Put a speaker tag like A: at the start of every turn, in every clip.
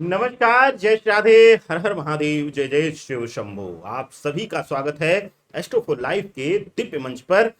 A: नमस्कार, जय श्री राधे, हर हर महादेव, जय जय शिव शंभो। आप सभी का स्वागत है एस्ट्रो फॉर लाइफ के दिव्य मंच पर।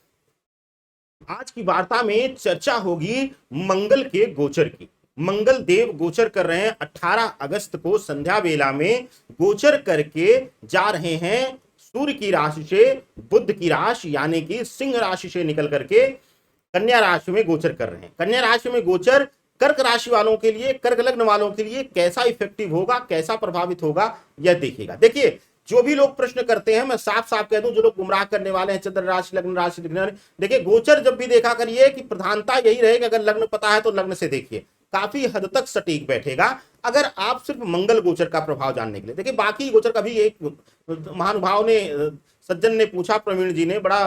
A: आज की वार्ता में चर्चा होगी मंगल के गोचर की। मंगल देव गोचर कर रहे हैं 18 अगस्त को संध्या वेला में गोचर करके जा रहे हैं सूर्य की राशि से बुध की राशि यानी कि सिंह राशि से निकल करके कन्या राशि में गोचर कर रहे हैं। कन्या राशि में गोचर कर्क राशि वालों के लिए, कर्क लग्न वालों के लिए कैसा इफेक्टिव होगा, कैसा प्रभावित होगा, यह देखिएगा। देखिए, जो भी लोग प्रश्न करते हैं, मैं साफ साफ कह दूं, जो लोग गुमराह करने वाले हैं चंद्र राशि लग्न राशि लिखने, देखिए गोचर जब भी देखा करिए कि प्रधानता यही रहे कि अगर लग्न पता है तो लग्न से देखिए, काफी हद तक सटीक बैठेगा। अगर आप सिर्फ मंगल गोचर का प्रभाव जानने के लिए देखिए, बाकी गोचर का भी एक महानुभाव ने, सज्जन ने पूछा, प्रवीण जी ने बड़ा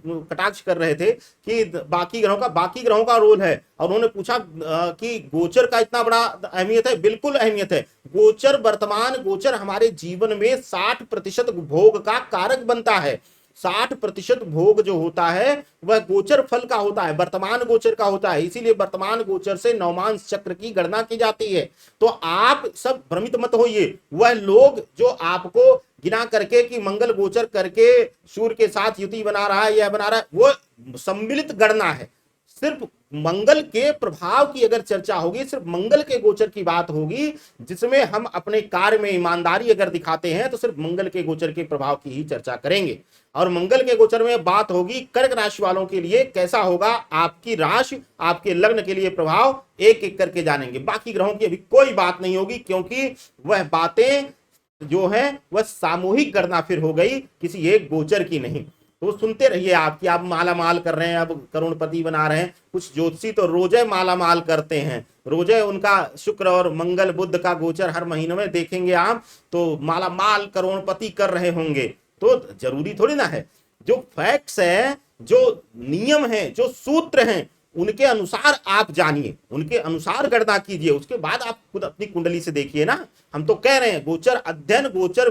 A: कटाक्ष कर रहे थे कि बाकी ग्रहों का रोल है, और उन्होंने पूछा कि गोचर का इतना बड़ा अहमियत है। बिल्कुल अहमियत है। गोचर, वर्तमान गोचर हमारे जीवन में 60% भोग का कारक बनता है। 60% भोग जो होता है वह गोचर फल का होता है, वर्तमान गोचर का होता है। इसीलिए वर्तमान गोचर से नवमांश चक्र की गणना की जाती है। तो आप सब भ्रमित मत होइए। वह लोग जो आपको गिना करके कि मंगल गोचर करके सूर्य के साथ युति बना रहा है, यह बना रहा है, वो सम्मिलित गणना है। सिर्फ मंगल के प्रभाव की अगर चर्चा होगी, सिर्फ मंगल के गोचर की बात होगी, जिसमें हम अपने कार्य में ईमानदारी अगर दिखाते हैं, तो सिर्फ मंगल के गोचर के प्रभाव की ही चर्चा करेंगे। और मंगल के गोचर में बात होगी कर्क राशि वालों के लिए कैसा होगा, आपकी राशि, आपके लग्न के लिए प्रभाव एक एक करके जानेंगे। बाकी ग्रहों की अभी कोई बात नहीं होगी, क्योंकि वह बातें जो है वह सामूहिक गणना फिर हो गई, किसी एक गोचर की नहीं। तो सुनते रहिए। आपकी आप माला माल कर रहे हैं, अब करोड़पति बना रहे हैं। कुछ ज्योतिषी तो रोजे माला माल करते हैं, रोजे उनका शुक्र और मंगल बुध का गोचर हर महीने में देखेंगे आप, तो माला माल करोड़पति कर रहे होंगे। तो जरूरी थोड़ी ना है। जो फैक्ट्स है, जो नियम है, जो सूत्र हैं, उनके अनुसार आप जानिए, उनके अनुसार गणना कीजिए, उसके बाद आप खुद अपनी कुंडली से देखिए ना। हम तो कह रहे हैं गोचर अध्ययन, गोचर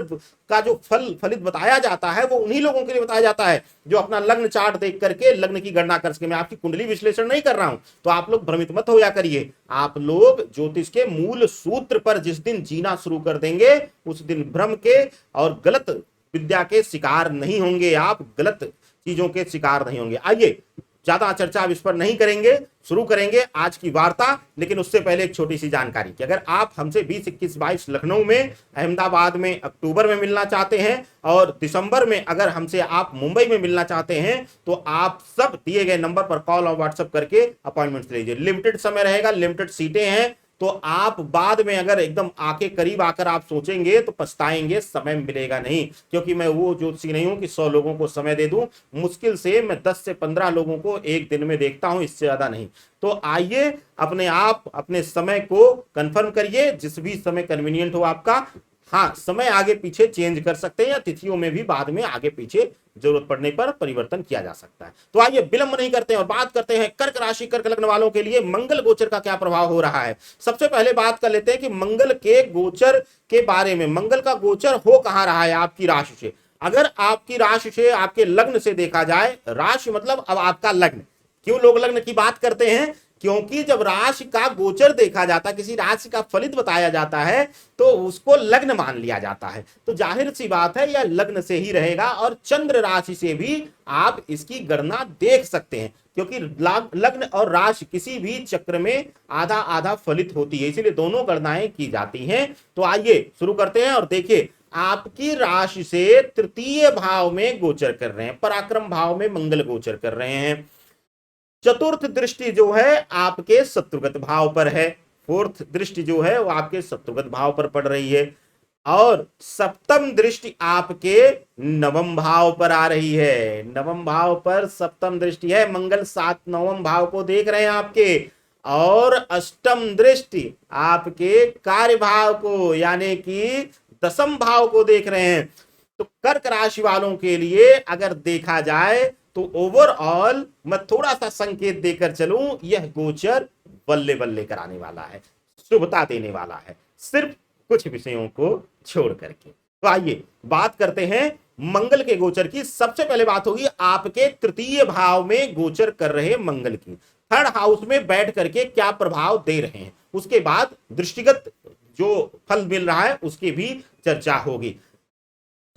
A: का जो फलित बताया जाता है वो उन्हीं लोगों के लिए बताया जाता है जो अपना लग्न चार्ट देख करके लग्न की गणना कर सके। मैं आपकी कुंडली विश्लेषण नहीं कर रहा हूं, तो आप लोग भ्रमित मत होया करिए। आप लोग ज्योतिष के मूल सूत्र पर जिस दिन जीना शुरू कर देंगे, उस दिन भ्रम के और गलत विद्या के शिकार नहीं होंगे, आप गलत चीजों के शिकार नहीं होंगे। आइए, ज्यादा चर्चा अब इस पर नहीं करेंगे, शुरू करेंगे आज की वार्ता। लेकिन उससे पहले एक छोटी सी जानकारी कि अगर आप हमसे 20, 21, 22 लखनऊ में, अहमदाबाद में अक्टूबर में मिलना चाहते हैं, और दिसंबर में अगर हमसे आप मुंबई में मिलना चाहते हैं, तो आप सब दिए गए नंबर पर कॉल और व्हाट्सएप करके अपॉइंटमेंट लीजिए। लिमिटेड समय रहेगा, लिमिटेड सीटें हैं, तो आप बाद में अगर एकदम आके करीब आकर आप सोचेंगे तो पछताएंगे, समय मिलेगा नहीं। क्योंकि मैं वो ज्योतिषी नहीं हूं कि 100 लोगों को समय दे दूं। मुश्किल से मैं 10 से 15 लोगों को एक दिन में देखता हूं, इससे ज्यादा नहीं। तो आइए, अपने आप अपने समय को कंफर्म करिए, जिस भी समय कन्वीनियंट हो आपका। हाँ, समय आगे पीछे चेंज कर सकते हैं, या तिथियों में भी बाद में आगे पीछे जरूरत पड़ने पर परिवर्तन किया जा सकता है। तो आइए विलंब नहीं करते हैं और बात करते हैं कर्क राशि, कर्क लग्न वालों के लिए मंगल गोचर का क्या प्रभाव हो रहा है। सबसे पहले बात कर लेते हैं कि मंगल के गोचर के बारे में। मंगल का गोचर हो कहां रहा है आपकी राशि से। अगर आपकी राशि से, आपके लग्न से देखा जाए, राशि मतलब अब आपका लग्न। क्यों लोग लग्न की बात करते हैं? क्योंकि जब राशि का गोचर देखा जाता है, किसी राशि का फलित बताया जाता है, तो उसको लग्न मान लिया जाता है। तो जाहिर सी बात है यह लग्न से ही रहेगा, और चंद्र राशि से भी आप इसकी गणना देख सकते हैं, क्योंकि लग्न और राशि किसी भी चक्र में आधा आधा फलित होती है, इसीलिए दोनों गणनाएं की जाती हैं। तो आइए शुरू करते हैं और देखिए, आपकी राशि से तृतीय भाव में गोचर कर रहे हैं, पराक्रम भाव में मंगल गोचर कर रहे हैं। चतुर्थ दृष्टि जो है आपके शत्रुगत भाव पर है। फोर्थ दृष्टि जो है वो आपके शत्रुगत भाव पर पड़ रही है। और सप्तम दृष्टि आपके नवम भाव पर आ रही है। नवम भाव पर सप्तम दृष्टि है, मंगल 7 नवम भाव को देख रहे हैं आपके। और अष्टम दृष्टि आपके कार्य भाव को, यानी कि दसम भाव को देख रहे हैं। तो कर्क राशि वालों के लिए अगर देखा जाए तो ओवरऑल मैं थोड़ा सा संकेत देकर चलूं, यह गोचर बल्ले बल्ले कराने वाला है, शुभता देने वाला है, सिर्फ कुछ विषयों को छोड़ करके। तो आइए बात करते हैं मंगल के गोचर की। सबसे पहले बात होगी आपके तृतीय भाव में गोचर कर रहे मंगल की, थर्ड हाउस में बैठ करके क्या प्रभाव दे रहे हैं। उसके बाद दृष्टिगत जो फल मिल रहा है उसकी भी चर्चा होगी।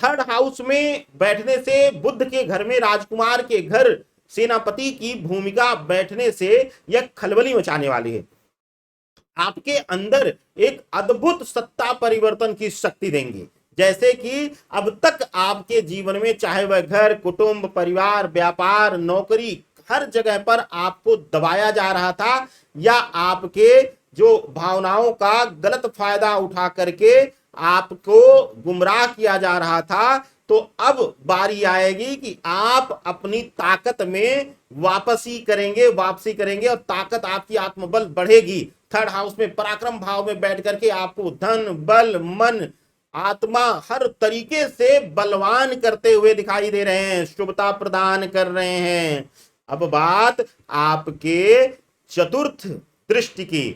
A: थर्ड हाउस में बैठने से, बुध के घर में, राजकुमार के घर सेनापति की भूमिका बैठने से यह खलबली मचाने वाली है। आपके अंदर एक अद्भुत सत्ता परिवर्तन की शक्ति देंगे। जैसे कि अब तक आपके जीवन में चाहे वह घर, कुटुंब, परिवार, व्यापार, नौकरी, हर जगह पर आपको दबाया जा रहा था या आपके जो भावनाओं का गलत फायदा उठा करके आपको गुमराह किया जा रहा था, तो अब बारी आएगी कि आप अपनी ताकत में वापसी करेंगे और ताकत आपकी आत्मबल बढ़ेगी। थर्ड हाउस में पराक्रम भाव में बैठ करके आपको धन, बल, मन, आत्मा हर तरीके से बलवान करते हुए दिखाई दे रहे हैं, शुभता प्रदान कर रहे हैं। अब बात आपके चतुर्थ दृष्टि की,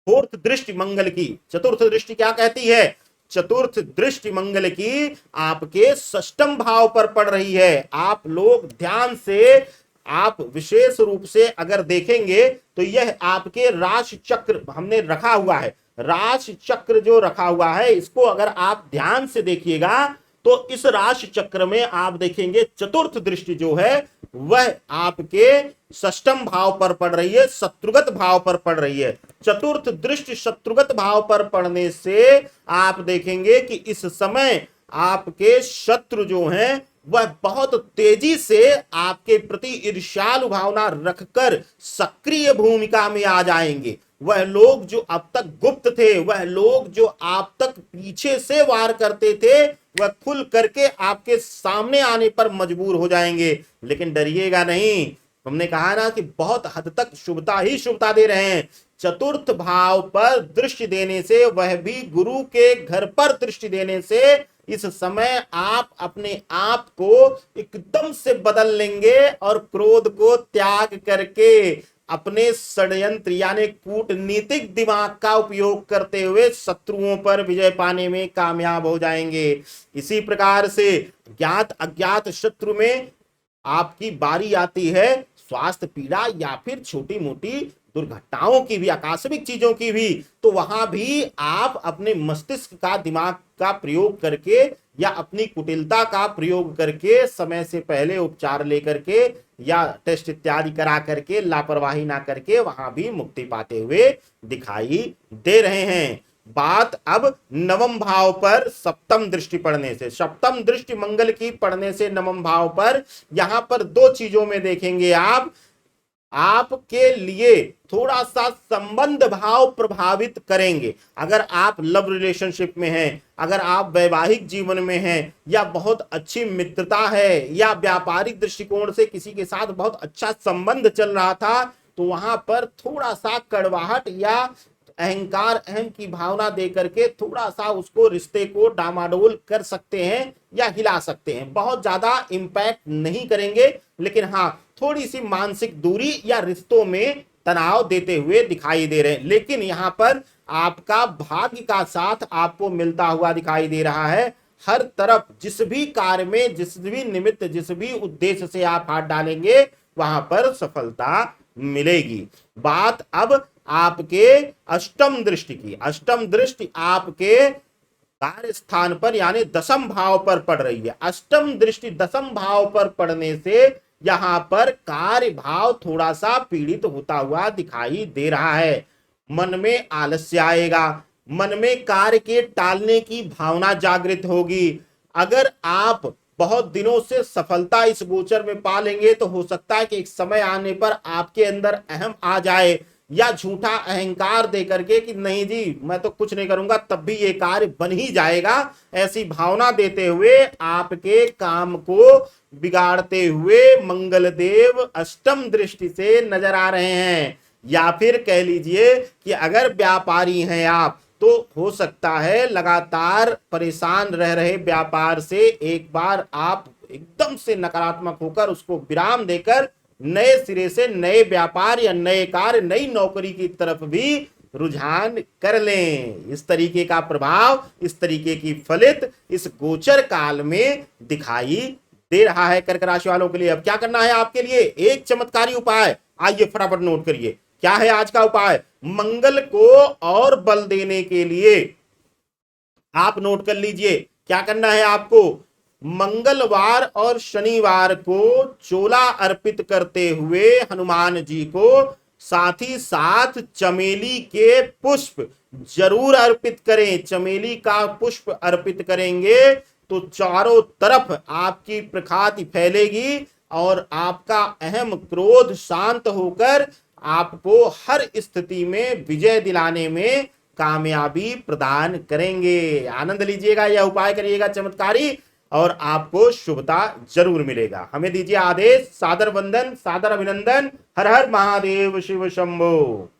A: फोर्थ दृष्टि मंगल की। चतुर्थ दृष्टि क्या कहती है? चतुर्थ दृष्टि मंगल की आपके षष्ठम भाव पर पड़ रही है। आप लोग ध्यान से, आप विशेष रूप से अगर देखेंगे तो यह आपके राशि चक्र हमने रखा हुआ है, राशि चक्र जो रखा हुआ है, इसको अगर आप ध्यान से देखिएगा तो इस राशि चक्र में आप देखेंगे चतुर्थ दृष्टि जो है वह आपके षष्ठम भाव पर पड़ रही है, शत्रुगत भाव पर पड़ रही है। चतुर्थ दृष्टि शत्रुगत भाव पर पड़ने से आप देखेंगे कि इस समय आपके शत्रु जो हैं वह बहुत तेजी से आपके प्रति ईर्ष्यालु भावना रखकर सक्रिय भूमिका में आ जाएंगे। वह लोग जो अब तक गुप्त थे, वह लोग जो आप तक पीछे से वार करते थे, वह खुल करके आपके सामने आने पर मजबूर हो जाएंगे। लेकिन डरिएगा नहीं, हमने कहा ना कि बहुत हद तक शुभता ही शुभता दे रहे हैं। चतुर्थ भाव पर दृष्टि देने से, वह भी गुरु के घर पर दृष्टि देने से, इस समय आप अपने आप को एकदम से बदल लेंगे और क्रोध को त्याग करके अपने षड्यंत्र यानी कूटनीतिक दिमाग का उपयोग करते हुए शत्रुओं पर विजय पाने में कामयाब हो जाएंगे। इसी प्रकार से ज्ञात अज्ञात शत्रु में आपकी बारी आती है स्वास्थ्य पीड़ा या फिर छोटी मोटी दुर्घटनाओं की भी, आकस्मिक चीजों की भी, तो वहां भी आप अपने मस्तिष्क का, दिमाग का प्रयोग करके या अपनी कुटिलता का प्रयोग करके समय से पहले उपचार लेकर के या टेस्ट इत्यादि करा करके लापरवाही ना करके वहां भी मुक्ति पाते हुए दिखाई दे रहे हैं। बात अब नवम भाव पर सप्तम दृष्टि पड़ने से, सप्तम दृष्टि मंगल की पड़ने से नवम भाव पर, यहां पर दो चीजों में देखेंगे आपके लिए थोड़ा सा संबंध भाव प्रभावित करेंगे। अगर आप लव रिलेशनशिप में हैं, अगर आप वैवाहिक जीवन में हैं, या बहुत अच्छी मित्रता है, या व्यापारिक दृष्टिकोण से किसी के साथ बहुत अच्छा संबंध चल रहा था, तो वहां पर थोड़ा सा कड़वाहट या अहंकार, अहम की भावना दे करके थोड़ा सा उसको, रिश्ते को डामाडोल कर सकते हैं या हिला सकते हैं। बहुत ज्यादा इंपैक्ट नहीं करेंगे, लेकिन हाँ थोड़ी सी मानसिक दूरी या रिश्तों में तनाव देते हुए दिखाई दे रहे हैं। लेकिन यहां पर आपका भाग्य का साथ आपको मिलता हुआ दिखाई दे रहा है। हर तरफ जिस भी कार्य में, जिस भी निमित्त, जिस भी उद्देश्य से आप हाथ डालेंगे वहां पर सफलता मिलेगी। बात अब आपके अष्टम दृष्टि की। अष्टम दृष्टि आपके कार्य स्थान पर यानी दसम भाव पर पड़ रही है। अष्टम दृष्टि दसम भाव पर पड़ने से यहां पर कार्य भाव थोड़ा सा पीड़ित होता हुआ दिखाई दे रहा है। मन में आलस्य आएगा, मन में कार्य के टालने की भावना जागृत होगी। अगर आप बहुत दिनों से सफलता इस गोचर में पा लेंगे तो हो सकता है कि एक समय आने पर आपके अंदर अहम आ जाए या झूठा अहंकार दे करके कि नहीं जी मैं तो कुछ नहीं करूंगा तब भी ये कार्य बन ही जाएगा, ऐसी भावना देते हुए आपके काम को बिगाड़ते हुए मंगल देव अष्टम दृष्टि से नजर आ रहे हैं। या फिर कह लीजिए कि अगर व्यापारी हैं आप तो हो सकता है लगातार परेशान रह रहे व्यापार से एक बार आप एकदम से नकारात्मक होकर उसको विराम देकर नए सिरे से नए व्यापार या नए कार्य, नई नौकरी की तरफ भी रुझान कर लें। इस तरीके का प्रभाव, इस तरीके की फलित इस गोचर काल में दिखाई दे रहा है कर्क राशि वालों के लिए। अब क्या करना है आपके लिए? एक चमत्कारी उपाय, आइए फटाफट नोट करिए। क्या है आज का उपाय? मंगल को और बल देने के लिए आप नोट कर लीजिए, क्या करना है आपको? मंगलवार और शनिवार को चोला अर्पित करते हुए हनुमान जी को, साथ ही साथ चमेली के पुष्प जरूर अर्पित करें। चमेली का पुष्प अर्पित करेंगे तो चारों तरफ आपकी प्रख्याति फैलेगी और आपका अहम क्रोध शांत होकर आपको हर स्थिति में विजय दिलाने में कामयाबी प्रदान करेंगे। आनंद लीजिएगा, यह उपाय करिएगा चमत्कारी और आपको शुभता जरूर मिलेगा। हमें दीजिए आदेश, सादर वंदन, सादर अभिनंदन। हर हर महादेव, शिव शंभो।